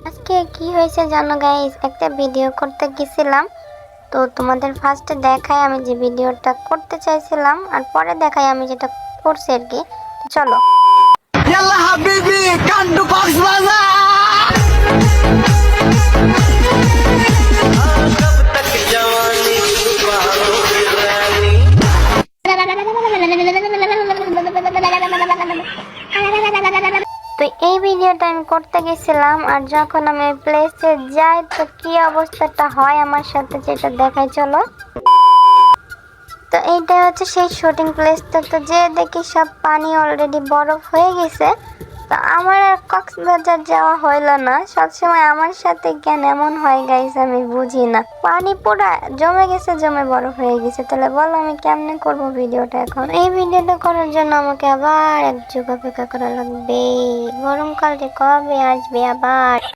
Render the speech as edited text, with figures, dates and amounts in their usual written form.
আজকে কি হয়েছে জানো গাইস, একটা ভিডিও করতে গেছিলাম। তো তোমাদের ফার্স্টে দেখাই আমি যে ভিডিওটা করতে চাইছিলাম, আর পরে দেখাই আমি যেটা করছি আর কি। তো চলো। يلا حبيبي كندو কক্সবাজার তো এই ভিডিওটা আমি করতে গেছিলাম, আর যখন আমি ওই প্লেসে যাই তো কি অবস্থাটা হয় আমার সাথে যেটা দেখাই চলো। তো এইটা হচ্ছে সেই শুটিং প্লেসটা। তো যে দেখি সব পানি অলরেডি বরফ হয়ে গেছে। তো আমার আর কক্সবাজার যাওয়া হইলো না। সবসময় আমার সাথে কেন এমন হয় গাইস আমি বুঝি না। পানি পুরা জমে গেছে, জমে বরফ হয়ে গেছে। তাহলে বলো আমি কেমনে করব ভিডিওটা এখন? এই ভিডিওটা করার জন্য আমাকে আবার এক যুগ অপেক্ষা করা লাগবে। গরমকাল যে কবে আসবে আবার।